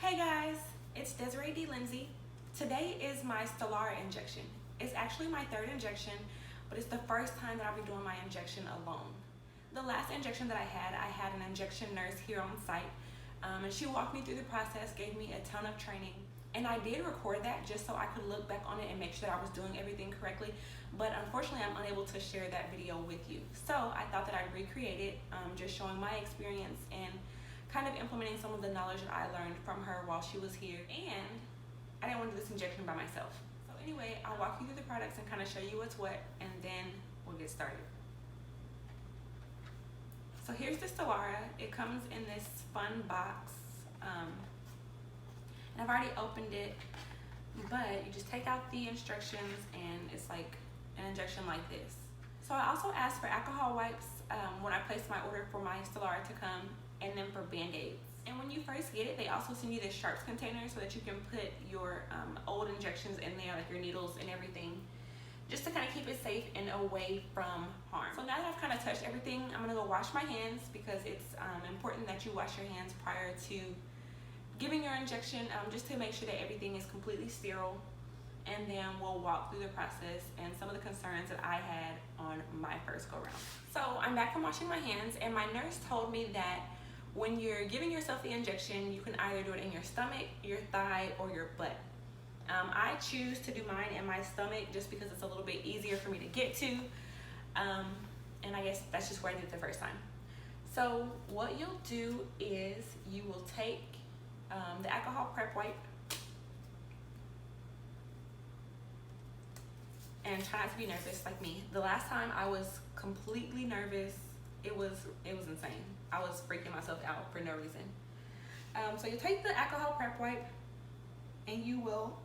Hey guys, it's Desiree D. Lindsey. Today is my Stelara injection. It's actually my third injection, but it's the first time that I'll be doing my injection alone. The last injection that I had an injection nurse here on site, and she walked me through the process, gave me a ton of training, and I did record that just so I could look back on it and make sure that I was doing everything correctly, but unfortunately I'm unable to share that video with you. So I thought that I'd recreate it, just showing my experience and kind of implementing some of the knowledge that I learned from her while she was here, and I didn't want to do this injection by myself. So anyway, I'll walk you through the products and kind of show you what's what, and then we'll get started. So here's the Stelara. It comes in this fun box, and I've already opened it, but you just take out the instructions and it's like an injection like this. So I also asked for alcohol wipes when I placed my order for my Stelara to come, and then for Band-Aids. And when you first get it, they also send you this sharps container so that you can put your old injections in there, like your needles and everything, just to kind of keep it safe and away from harm. So now that I've kind of touched everything, I'm gonna go wash my hands because it's important that you wash your hands prior to giving your injection, just to make sure that everything is completely sterile. And then we'll walk through the process and some of the concerns that I had on my first go round. So I'm back from washing my hands, and my nurse told me that when you're giving yourself the injection, you can either do it in your stomach, your thigh, or your butt. I choose to do mine in my stomach just because it's a little bit easier for me to get to. And I guess that's just where I did it the first time. So what you'll do is you will take the alcohol prep wipe and try not to be nervous like me. The last time I was completely nervous. It was insane. I was freaking myself out for no reason. So you take the alcohol prep wipe and you will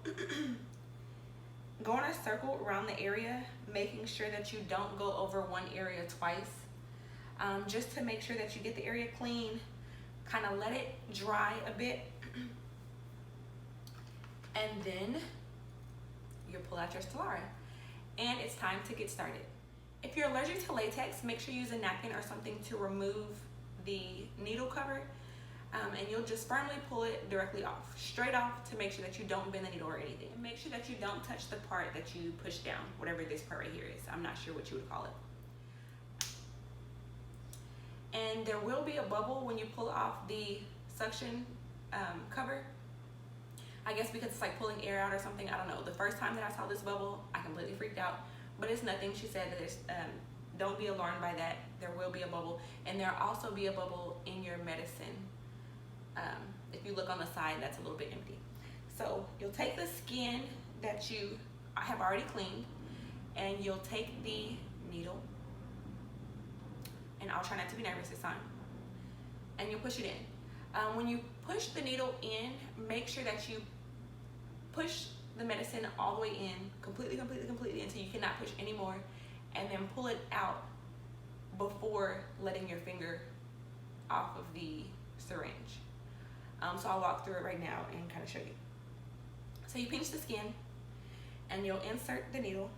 go in a circle around the area, making sure that you don't go over one area twice, just to make sure that you get the area clean, kind of let it dry a bit, and then you pull out your Stelara, and it's time to get started. If you're allergic to latex, make sure you use a napkin or something to remove the needle cover, and you'll just firmly pull it directly off, straight off, to make sure that you don't bend the needle or anything. And make sure that you don't touch the part that you push down, whatever this part right here is. I'm not sure what you would call it. And there will be a bubble when you pull off the suction cover. I guess because it's like pulling air out or something, I don't know. The first time that I saw this bubble, I completely freaked out. But it's nothing. She said that it's, don't be alarmed by that. There will be a bubble, and there'll also be a bubble in your medicine. If you look on the side, that's a little bit empty. So you'll take the skin that you have already cleaned, and you'll take the needle, and I'll try not to be nervous this time, and you'll push it in. When you push the needle in, make sure that you push the medicine all the way in, completely until you cannot push anymore, and then pull it out before letting your finger off of the syringe. So I'll walk through it right now and kind of show you. So you pinch the skin and you'll insert the needle.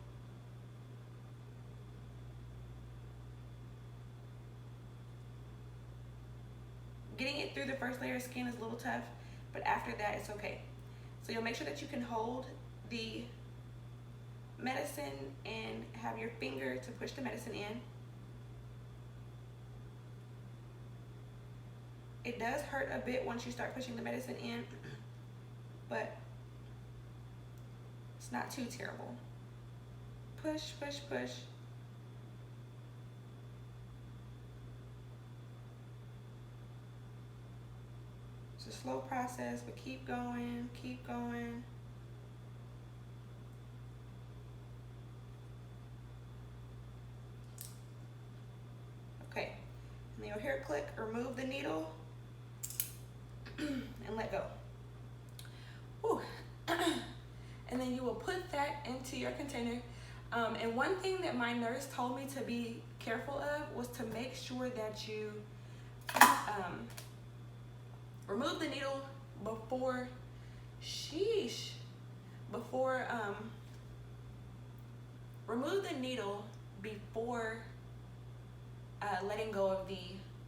Getting it through the first layer of skin is a little tough, but after that it's okay. So you'll make sure that you can hold the medicine and have your finger to push the medicine in. It does hurt a bit once you start pushing the medicine in, but it's not too terrible. Push, push, push. It's a slow process, but keep going, keep going. Okay, and then you'll hear it click, remove the needle, and let go. Whew. And then you will put that into your container. And one thing that my nurse told me to be careful of was to make sure that you remove the needle before, remove the needle before letting go of the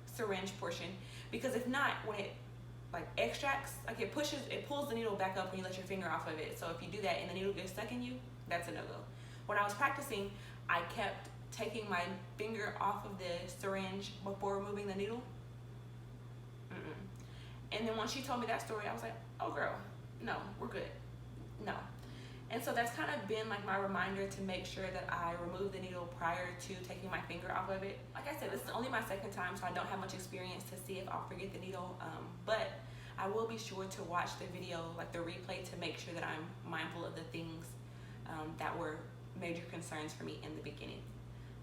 syringe portion, because if not, when it like extracts, like it pulls the needle back up when you let your finger off of it. So if you do that and the needle gets stuck in you, that's a no-go. When I was practicing, I kept taking my finger off of the syringe before removing the needle. And then when she told me that story, I was like, oh girl, no, we're good, no. And so that's kind of been like my reminder to make sure that I remove the needle prior to taking my finger off of it. Like I said, this is only my second time, so I don't have much experience to see if I'll forget the needle, but I will be sure to watch the video, like the replay, to make sure that I'm mindful of the things that were major concerns for me in the beginning.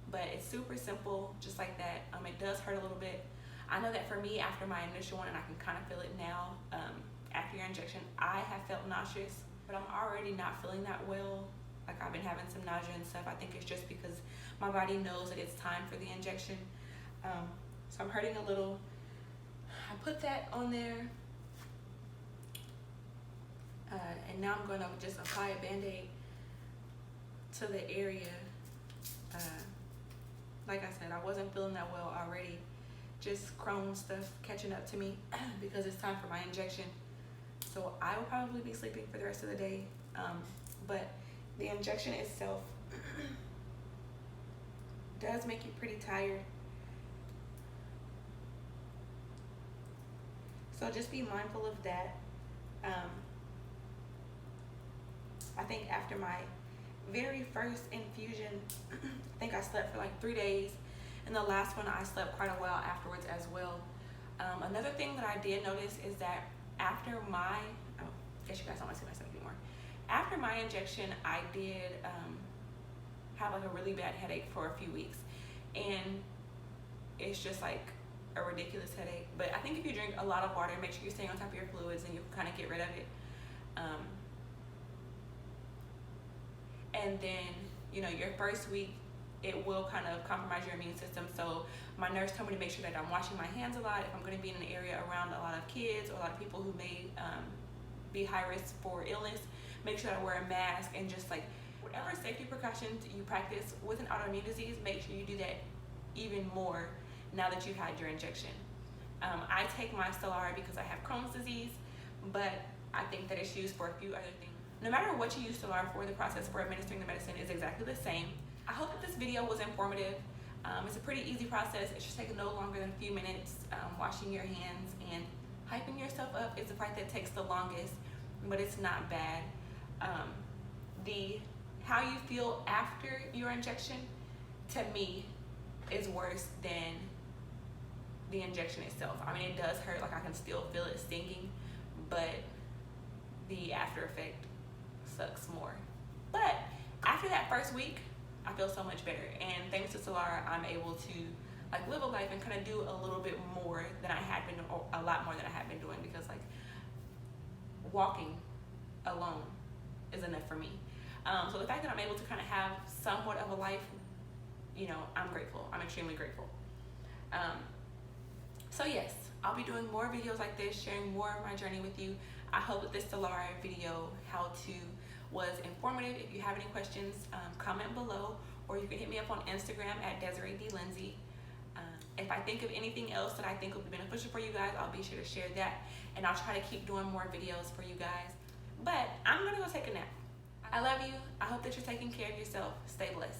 But it's super simple, just like that. It does hurt a little bit. I know that for me, after my initial one, and I can kind of feel it now, after your injection, I have felt nauseous, but I'm already not feeling that well. Like I've been having some nausea and stuff. I think it's just because my body knows that it's time for the injection. So I'm hurting a little. I put that on there. And now I'm gonna just apply a Band-Aid to the area. Like I said, I wasn't feeling that well already. Just Crohn stuff catching up to me because it's time for my injection. So I will probably be sleeping for the rest of the day. But the injection itself does make you pretty tired. So just be mindful of that. I think after my very first infusion, I think I slept for like 3 days. And the last one, I slept quite a while afterwards as well. Another thing that I did notice is that after my, I guess you guys don't want to see myself anymore. After my injection, I did have like a really bad headache for a few weeks. And it's just like a ridiculous headache. But I think if you drink a lot of water, make sure you're staying on top of your fluids and you kind of get rid of it. And then, you know, your first week, it will kind of compromise your immune system. So my nurse told me to make sure that I'm washing my hands a lot. If I'm going to be in an area around a lot of kids or a lot of people who may be high risk for illness, make sure that I wear a mask, and just like whatever safety precautions you practice with an autoimmune disease, make sure you do that even more now that you've had your injection. I take my Stelara because I have Crohn's disease, but I think that it's used for a few other things. No matter what you use Stelara for, the process for administering the medicine is exactly the same. I hope that this video was informative. It's a pretty easy process. It should take no longer than a few minutes. Washing your hands and hyping yourself up is the part that takes the longest, but it's not bad. How you feel after your injection, to me, is worse than the injection itself. I mean, it does hurt, like I can still feel it stinging, but the after effect sucks more. But after that first week, I feel so much better, and thanks to Stelara, I'm able to like live a life and kind of do a little bit more than I had been, or a lot more than I had been doing, because like walking alone is enough for me. So the fact that I'm able to kind of have somewhat of a life, you know, I'm grateful. I'm extremely grateful. So yes, I'll be doing more videos like this, sharing more of my journey with you. I hope that this Stelara video, how to, was informative. If you have any questions, comment below, or you can hit me up on Instagram at Desiree D Lindsey. If I think of anything else that I think will be beneficial for you guys, I'll be sure to share that, and I'll try to keep doing more videos for you guys. But I'm gonna go take a nap. I love you. I hope that you're taking care of yourself. Stay blessed.